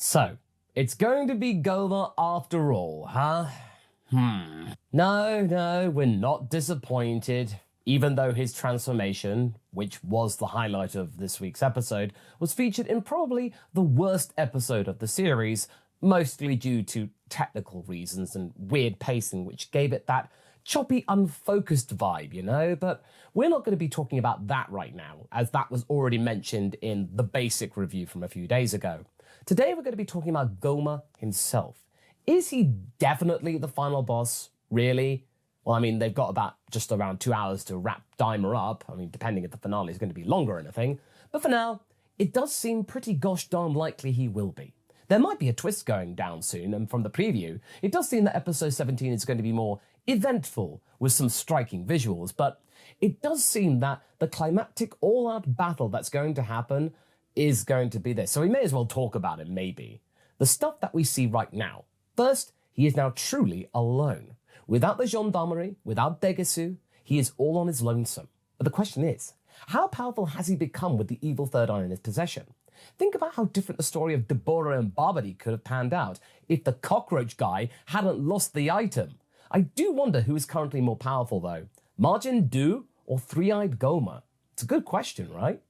So, it's going to be Gomah after all, huh? No, we're not disappointed. Even though his transformation, which was the highlight of this week's episode, was featured in probably the worst episode of the series, mostly due to technical reasons and weird pacing, which gave it that choppy, unfocused vibe, you know? But we're not going to be talking about that right now, as that was already mentioned in the basic review from a few days ago. Today we're going to be talking about Gomah himself. Is he definitely the final boss? Really? Well, I mean, they've got about just around 2 hours to wrap Daima up. I mean, depending if the finale is going to be longer or anything. But for now, it does seem pretty gosh darn likely he will be. There might be a twist going down soon, and from the preview, it does seem that episode 17 is going to be more eventful with some striking visuals, but it does seem that the climactic all-out battle that's going to happen is going to be this. So we may as well talk about it, maybe. The stuff that we see right now. First, he is now truly alone. Without the gendarmerie, without Degesu, he is all on his lonesome. But the question is, how powerful has he become with the evil third eye in his possession? Think about how different the story of Deborah and Barbary could have panned out if the cockroach guy hadn't lost the item. I do wonder who is currently more powerful though, Majin Duu or Three-Eyed Gomah? It's a good question, right?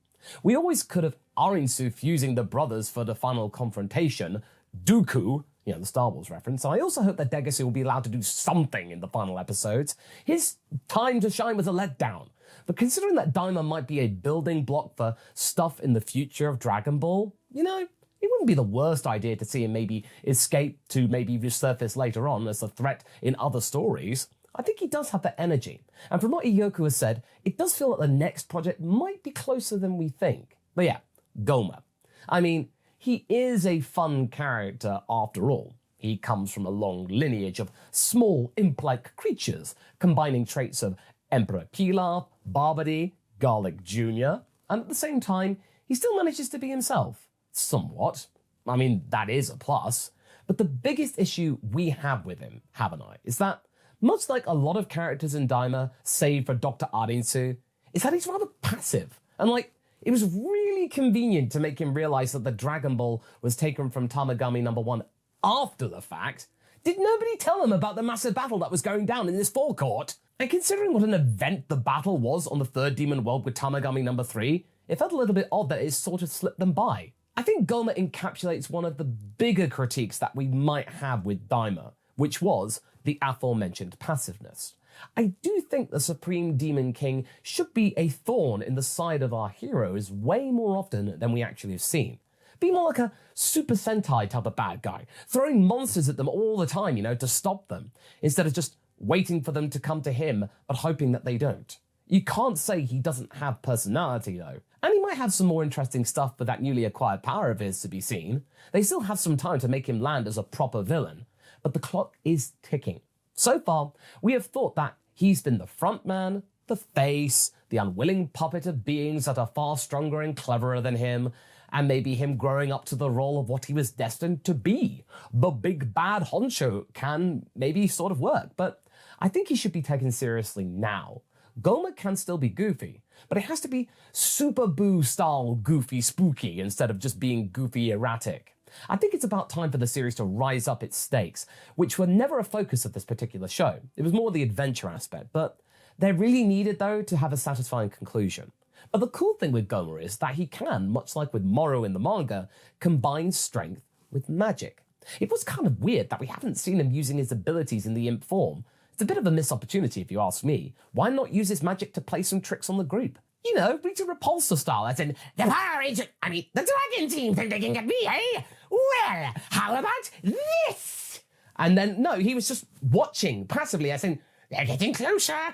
We always could have Arinsu fusing the brothers for the final confrontation, Dooku, you know, the Star Wars reference. I also hope that Degesu will be allowed to do something in the final episodes. His time to shine was a letdown. But considering that Daima might be a building block for stuff in the future of Dragon Ball, you know, it wouldn't be the worst idea to see him maybe escape to maybe resurface later on as a threat in other stories. I think he does have the energy. And from what Iyoku has said, it does feel that the next project might be closer than we think. But yeah, Gomah. I mean, he is a fun character after all. He comes from a long lineage of small imp-like creatures, combining traits of Emperor Pilaf, Barbary, Garlic Jr., and at the same time, he still manages to be himself. Somewhat. I mean, that is a plus. But the biggest issue we have with him, haven't I, is that, much like a lot of characters in Daima, save for Dr. Arinsu, is that he's rather passive. And like, it was really convenient to make him realize that the Dragon Ball was taken from Tamagami number 1 after the fact. Did nobody tell him about the massive battle that was going down in this forecourt? And considering what an event the battle was on the third Demon World with Tamagami number 3, it felt a little bit odd that it sort of slipped them by. I think Gomah encapsulates one of the bigger critiques that we might have with Daima, which was the aforementioned passiveness. I do think the Supreme Demon King should be a thorn in the side of our heroes way more often than we actually have seen. Be more like a Super Sentai type of bad guy, throwing monsters at them all the time, you know, to stop them, instead of just waiting for them to come to him, but hoping that they don't. You can't say he doesn't have personality though, and he might have some more interesting stuff with that newly acquired power of his to be seen. They still have some time to make him land as a proper villain, but the clock is ticking. So far, we have thought that he's been the front man, the face, the unwilling puppet of beings that are far stronger and cleverer than him, and maybe him growing up to the role of what he was destined to be. The big bad honcho can maybe sort of work, but I think he should be taken seriously now. Gomah can still be goofy, but it has to be Super Boo style goofy spooky instead of just being goofy erratic. I think it's about time for the series to rise up its stakes, which were never a focus of this particular show. It was more the adventure aspect, but they're really needed though to have a satisfying conclusion. But the cool thing with Gomah is that he can, much like with Moro in the manga, combine strength with magic. It was kind of weird that we haven't seen him using his abilities in the imp form. It's a bit of a missed opportunity if you ask me. Why not use his magic to play some tricks on the group? You know, Rita Repulsa style, as in, the Power Ranger, the Dragon Team think they can get me, eh? Well, how about this? And then, no, he was just watching passively, as in, they're getting closer, oh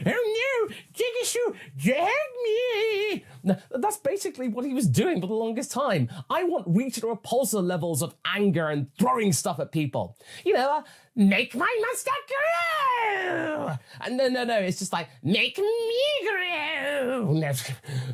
no, Jigishu, help me. Now, that's basically what he was doing for the longest time. I want Rita Repulsa levels of anger and throwing stuff at people. You know, make my monster grow. And no, it's just like, make me grow. No,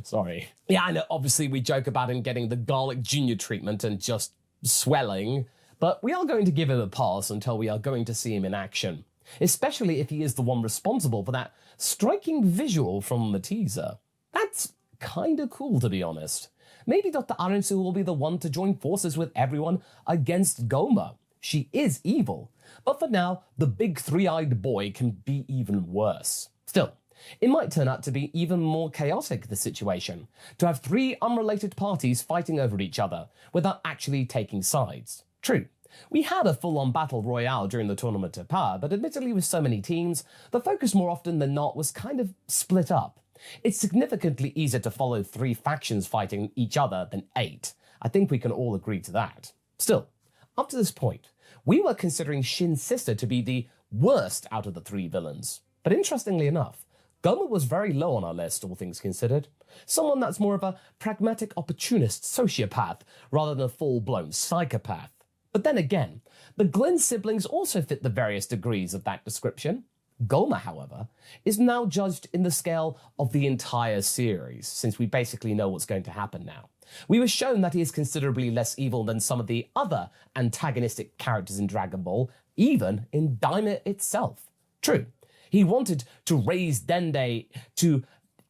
sorry. Yeah, I know, obviously we joke about him getting the Garlic Jr. treatment and just swelling, but we are going to give him a pass until we are going to see him in action, especially if he is the one responsible for that striking visual from the teaser. That's kinda cool, to be honest. Maybe Dr. Arinsu will be the one to join forces with everyone against Gomah. She is evil, but for now, the big three-eyed boy can be even worse. Still, it might turn out to be even more chaotic, the situation, to have three unrelated parties fighting over each other without actually taking sides. True, we had a full-on battle royale during the Tournament of Power, but admittedly with so many teams, the focus more often than not was kind of split up. It's significantly easier to follow three factions fighting each other than 8. I think we can all agree to that. Still, up to this point, we were considering Shin's sister to be the worst out of the 3 villains. But interestingly enough, Gomah was very low on our list, all things considered. Someone that's more of a pragmatic opportunist sociopath rather than a full-blown psychopath. But then again, the Glenn siblings also fit the various degrees of that description. Gomah, however, is now judged in the scale of the entire series, since we basically know what's going to happen now. We were shown that he is considerably less evil than some of the other antagonistic characters in Dragon Ball, even in Daima itself. True, he wanted to raise Dende to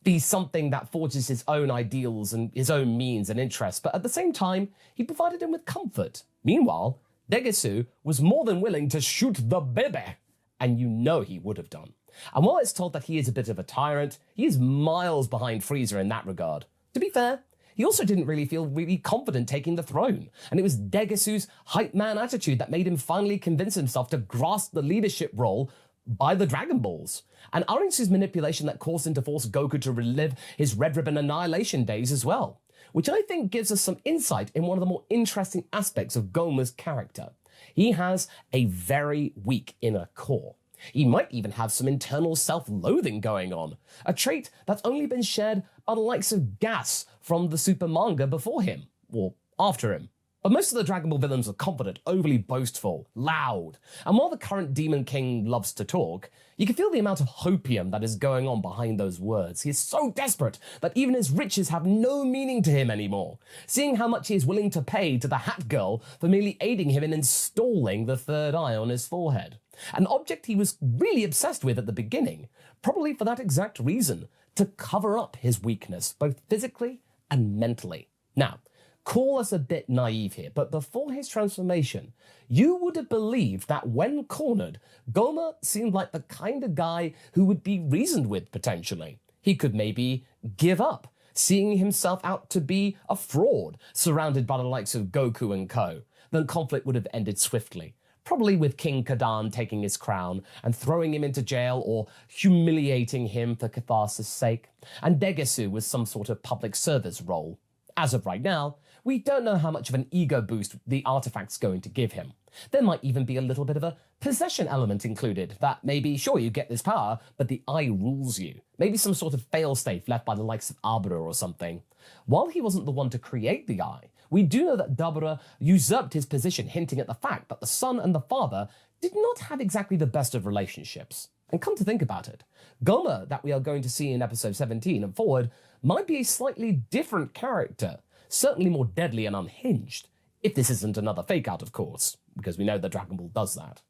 be something that forges his own ideals and his own means and interests, but at the same time, he provided him with comfort. Meanwhile, Degesu was more than willing to shoot the baby, and you know he would have done. And while it's told that he is a bit of a tyrant, he is miles behind Frieza in that regard. To be fair, he also didn't really feel really confident taking the throne, and it was Degesu's hype man attitude that made him finally convince himself to grasp the leadership role by the Dragon Balls, and Arinsu's manipulation that caused him to force Goku to relive his Red Ribbon Annihilation days as well, which I think gives us some insight in one of the more interesting aspects of Gomah's character. He has a very weak inner core. He might even have some internal self-loathing going on, a trait that's only been shared by the likes of Gas from the Super manga before him, or after him. But most of the Dragon Ball villains are confident, overly boastful, loud, and while the current Demon King loves to talk, you can feel the amount of hopium that is going on behind those words. He is so desperate that even his riches have no meaning to him anymore, seeing how much he is willing to pay to the Hat Girl for merely aiding him in installing the third eye on his forehead. An object he was really obsessed with at the beginning, probably for that exact reason, to cover up his weakness, both physically and mentally. Now, call us a bit naive here, but before his transformation, you would have believed that when cornered, Gomah seemed like the kind of guy who would be reasoned with, potentially. He could maybe give up, seeing himself out to be a fraud, surrounded by the likes of Goku and co. Then conflict would have ended swiftly, probably with King Kadan taking his crown and throwing him into jail or humiliating him for catharsis' sake, and Degesu with some sort of public service role. As of right now, we don't know how much of an ego boost the artifact's going to give him. There might even be a little bit of a possession element included, that maybe, sure, you get this power, but the eye rules you. Maybe some sort of failsafe left by the likes of Abura or something. While he wasn't the one to create the eye, we do know that Dabura usurped his position, hinting at the fact that the son and the father did not have exactly the best of relationships. And come to think about it, Gomah, that we are going to see in episode 17 and forward, might be a slightly different character, certainly more deadly and unhinged, if this isn't another fake out, of course, because we know that Dragon Ball does that.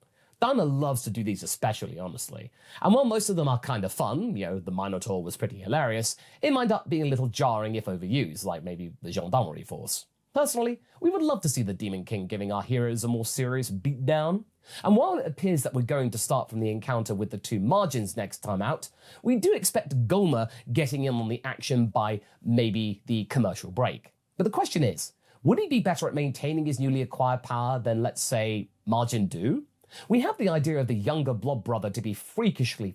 Daima loves to do these especially, honestly, and while most of them are kind of fun, the Minotaur was pretty hilarious, it might end up being a little jarring if overused, like maybe the Gendarmerie Force. Personally, we would love to see the Demon King giving our heroes a more serious beatdown. And while it appears that we're going to start from the encounter with the 2 Majins next time out, we do expect Gomah getting in on the action by maybe the commercial break. But the question is, would he be better at maintaining his newly acquired power than, let's say, Majin Duu? We have the idea of the younger blob brother to be freakishly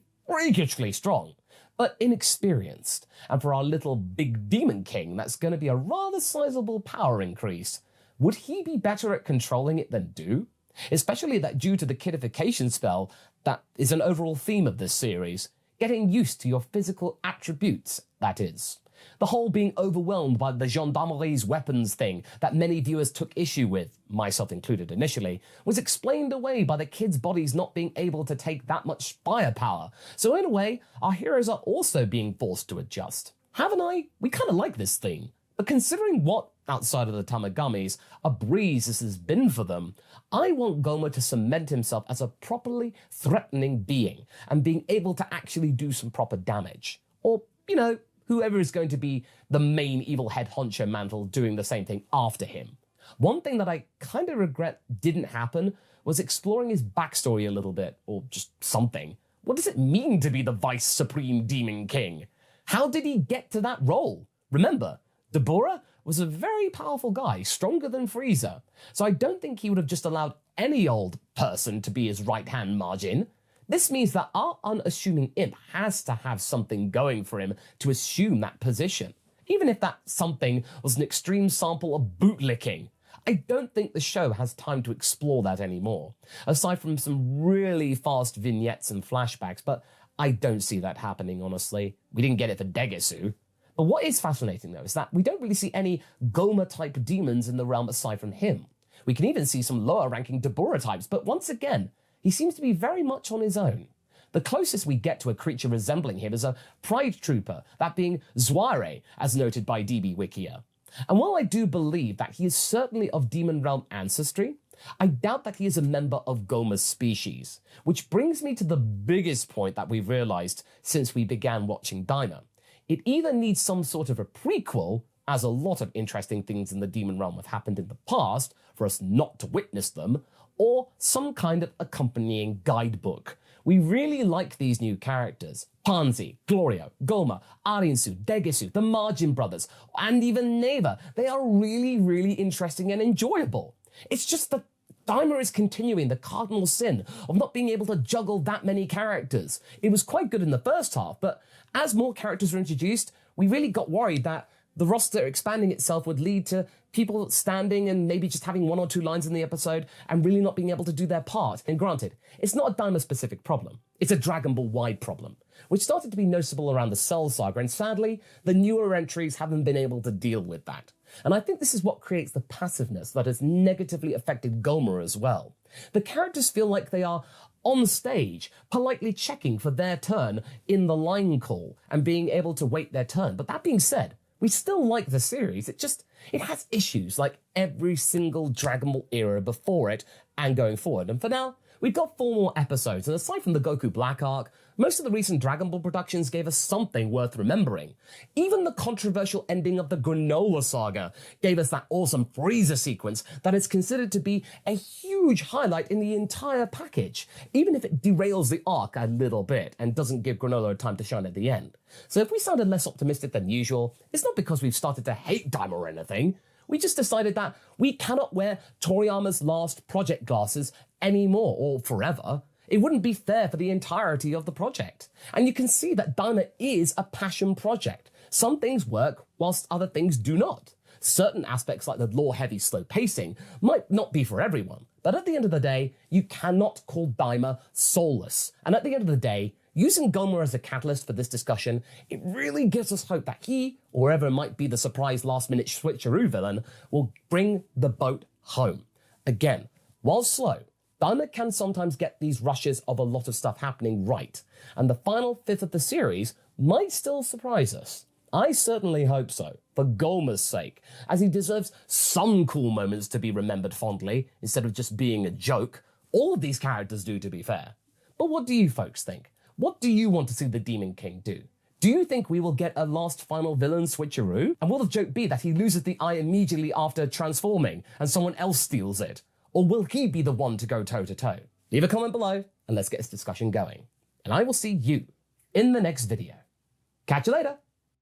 strong, but inexperienced. And for our little big Demon King, that's going to be a rather sizable power increase. Would he be better at controlling it than Duu? Especially that due to the kidification spell, that is an overall theme of this series, getting used to your physical attributes, that is. The whole being overwhelmed by the gendarmerie's weapons thing that many viewers took issue with, myself included initially, was explained away by the kids' bodies not being able to take that much firepower. So in a way, our heroes are also being forced to adjust. Haven't I? We kind of like this theme. But considering what, outside of the Tamagamis, a breeze this has been for them, I want Gomah to cement himself as a properly threatening being and being able to actually do some proper damage. Or, whoever is going to be the main evil head honcho mantle doing the same thing after him. One thing that I kind of regret didn't happen was exploring his backstory a little bit, or just something. What does it mean to be the Vice Supreme Demon King? How did he get to that role? Remember, Dabura was a very powerful guy, stronger than Frieza, so I don't think he would have just allowed any old person to be his right-hand Majin. This means that our unassuming imp has to have something going for him to assume that position, even if that something was an extreme sample of bootlicking. I don't think the show has time to explore that anymore, aside from some really fast vignettes and flashbacks, but I don't see that happening, honestly. We didn't get it for Degesu. But what is fascinating, though, is that we don't really see any Gomah-type demons in the realm aside from him. We can even see some lower-ranking Dabura types, but once again, he seems to be very much on his own. The closest we get to a creature resembling him is a Pride Trooper, that being Zware, as noted by DB Wikia. And while I do believe that he is certainly of Demon Realm ancestry, I doubt that he is a member of Gomah's species, which brings me to the biggest point that we've realized since we began watching Daima. It either needs some sort of a prequel, as a lot of interesting things in the Demon Realm have happened in the past for us not to witness them, or some kind of accompanying guidebook. We really like these new characters. Pansy, Glorio, Gomah, Arinsu, Degesu, the Majin brothers, and even Neva. They are really, really interesting and enjoyable. It's just that Daima is continuing the cardinal sin of not being able to juggle that many characters. It was quite good in the first half, but as more characters were introduced, we really got worried that the roster expanding itself would lead to people standing and maybe just having one or two lines in the episode and really not being able to do their part. And granted, it's not a Daima-specific problem. It's a Dragon Ball-wide problem, which started to be noticeable around the Cell Saga, and sadly, the newer entries haven't been able to deal with that. And I think this is what creates the passiveness that has negatively affected Gomah as well. The characters feel like they are on stage, politely checking for their turn in the line call and being able to wait their turn. But that being said, we still like the series. It has issues like every single Dragon Ball era before it and going forward. And for now, we've got 4 more episodes, and aside from the Goku Black arc, most of the recent Dragon Ball productions gave us something worth remembering. Even the controversial ending of the Granola Saga gave us that awesome Frieza sequence that is considered to be a huge highlight in the entire package, even if it derails the arc a little bit and doesn't give Granola time to shine at the end. So if we sounded less optimistic than usual, it's not because we've started to hate Daima or anything. We just decided that we cannot wear Toriyama's last project glasses anymore, or forever. It wouldn't be fair for the entirety of the project. And you can see that Daima is a passion project. Some things work whilst other things do not. Certain aspects like the lore-heavy slow pacing might not be for everyone, but at the end of the day, you cannot call Daima soulless. And at the end of the day, using Gomah as a catalyst for this discussion, it really gives us hope that he, or whoever might be the surprise last-minute switcheroo villain, will bring the boat home. Again, while slow, Daima can sometimes get these rushes of a lot of stuff happening right, and the final 5th of the series might still surprise us. I certainly hope so, for Gomah's sake, as he deserves some cool moments to be remembered fondly, instead of just being a joke. All of these characters do, to be fair. But what do you folks think? What do you want to see the Demon King do? Do you think we will get a last final villain switcheroo? And will the joke be that he loses the eye immediately after transforming, and someone else steals it? Or will he be the one to go toe-to-toe? Leave a comment below, and let's get this discussion going. And I will see you in the next video. Catch you later!